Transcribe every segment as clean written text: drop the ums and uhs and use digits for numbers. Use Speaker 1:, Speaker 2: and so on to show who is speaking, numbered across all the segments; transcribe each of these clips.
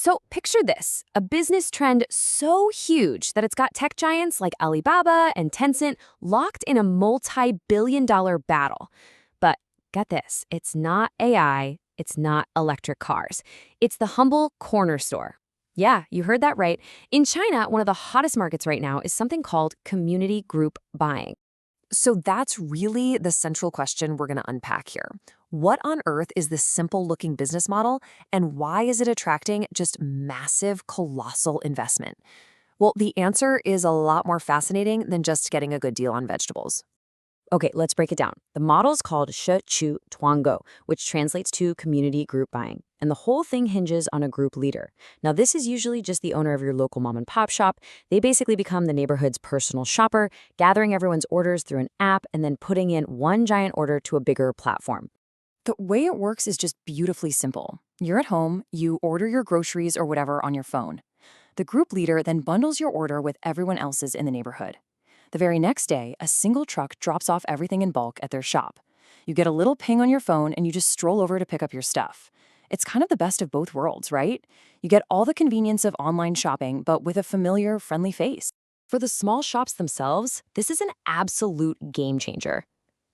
Speaker 1: So picture this, a business trend so huge that it's got tech giants like Alibaba and Tencent locked in a multi-billion-dollar battle. But get this, it's not AI, it's not electric cars. It's the humble corner store. Yeah, you heard that right. In China, one of the hottest markets right now is something called community group buying.
Speaker 2: So that's really the central question we're going to unpack here. What on earth is this simple-looking business model, and why is it attracting just massive, colossal investment? Well, the answer is a lot more fascinating than just getting a good deal on vegetables.
Speaker 1: Okay, let's break it down. The model is called社区团购, which translates to community group buying. And the whole thing hinges on a group leader. Now, this is usually just the owner of your local mom and pop shop. They basically become the neighborhood's personal shopper, gathering everyone's orders through an app and then putting in one giant order to a bigger platform.
Speaker 2: The way it works is just beautifully simple. You're at home, you order your groceries or whatever on your phone. The group leader then bundles your order with everyone else's in the neighborhood. The very next day, a single truck drops off everything in bulk at their shop. You get a little ping on your phone and you just stroll over to pick up your stuff. It's kind of the best of both worlds, right? You get all the convenience of online shopping, but with a familiar, friendly face.
Speaker 1: For the small shops themselves, this is an absolute game changer.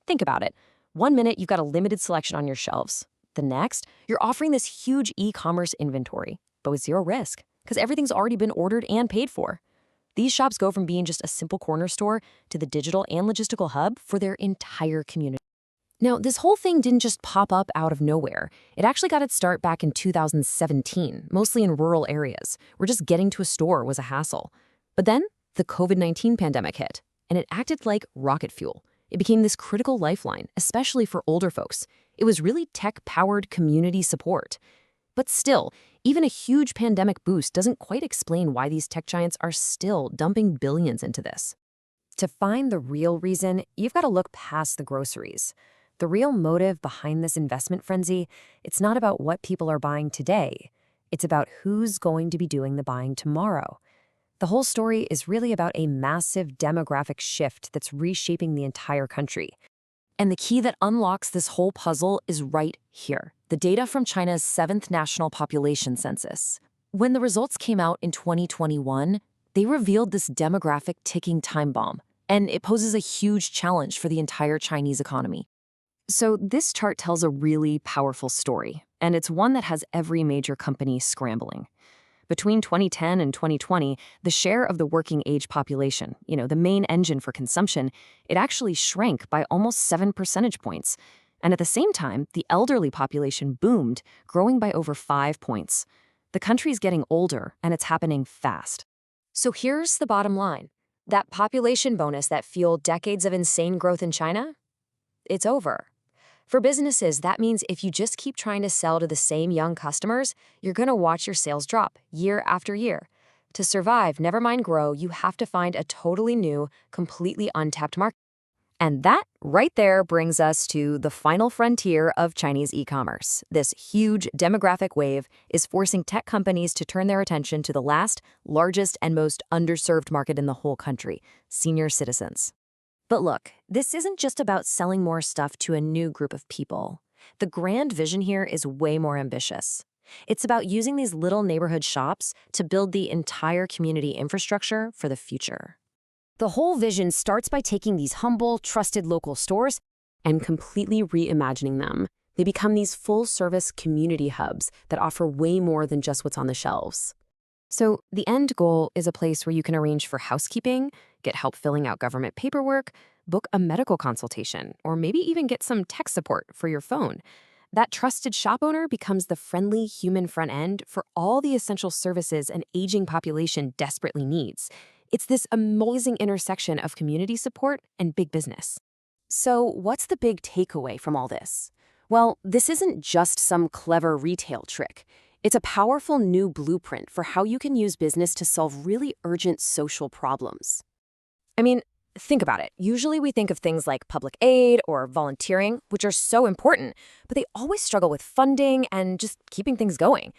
Speaker 1: Think about it. One minute, you've got a limited selection on your shelves. The next, you're offering this huge e-commerce inventory, but with zero risk, because everything's already been ordered and paid for. These shops go from being just a simple corner store to the digital and logistical hub for their entire community. Now, this whole thing didn't just pop up out of nowhere. It actually got its start back in 2017, mostly in rural areas, where just getting to a store was a hassle. But then, the COVID-19 pandemic hit, and it acted like rocket fuel. It became this critical lifeline, especially for older folks. It was really tech-powered community support. But still, even a huge pandemic boost doesn't quite explain why these tech giants are still dumping billions into this.
Speaker 2: To find the real reason, you've got to look past the groceries. The real motive behind this investment frenzy, it's not about what people are buying today. It's about who's going to be doing the buying tomorrow. The whole story is really about a massive demographic shift that's reshaping the entire country. And the key that unlocks this whole puzzle is right here, the data from China's 7th National Population Census. When the results came out in 2021, they revealed this demographic ticking time bomb, and it poses a huge challenge for the entire Chinese economy. So this chart tells a really powerful story, and it's one that has every major company scrambling. Between 2010 and 2020, the share of the working age population, the main engine for consumption, it actually shrank by almost 7 percentage points. And at the same time, the elderly population boomed, growing by over 5 points. The country's getting older, and it's happening fast. So here's the bottom line. That population bonus that fueled decades of insane growth in China, it's over. For businesses, that means if you just keep trying to sell to the same young customers, you're going to watch your sales drop year after year. To survive, never mind grow, you have to find a totally new, completely untapped market. And that right there brings us to the final frontier of Chinese e-commerce. This huge demographic wave is forcing tech companies to turn their attention to the last, largest, and most underserved market in the whole country, senior citizens. But look, this isn't just about selling more stuff to a new group of people. The grand vision here is way more ambitious. It's about using these little neighborhood shops to build the entire community infrastructure for the future. The whole vision starts by taking these humble, trusted local stores and completely reimagining them. They become these full-service community hubs that offer way more than just what's on the shelves. So the end goal is a place where you can arrange for housekeeping, get help filling out government paperwork, book a medical consultation, or maybe even get some tech support for your phone. That trusted shop owner becomes the friendly human front end for all the essential services an aging population desperately needs. It's this amazing intersection of community support and big business. So what's the big takeaway from all this? Well, this isn't just some clever retail trick. It's a powerful new blueprint for how you can use business to solve really urgent social problems. I mean, think about it. Usually we think of things like public aid or volunteering, which are so important, but they always struggle with funding and just keeping things going.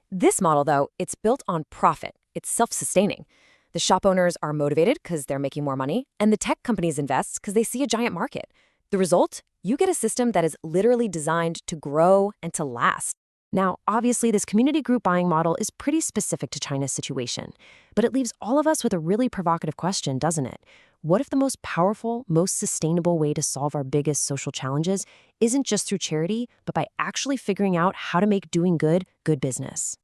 Speaker 2: This model, though, it's built on profit. It's self-sustaining. The shop owners are motivated because they're making more money, and the tech companies invest because they see a giant market. The result? You get a system that is literally designed to grow and to last.
Speaker 1: Now, obviously, this community group buying model is pretty specific to China's situation, but it leaves all of us with a really provocative question, doesn't it? What if the most powerful, most sustainable way to solve our biggest social challenges isn't just through charity, but by actually figuring out how to make doing good good business?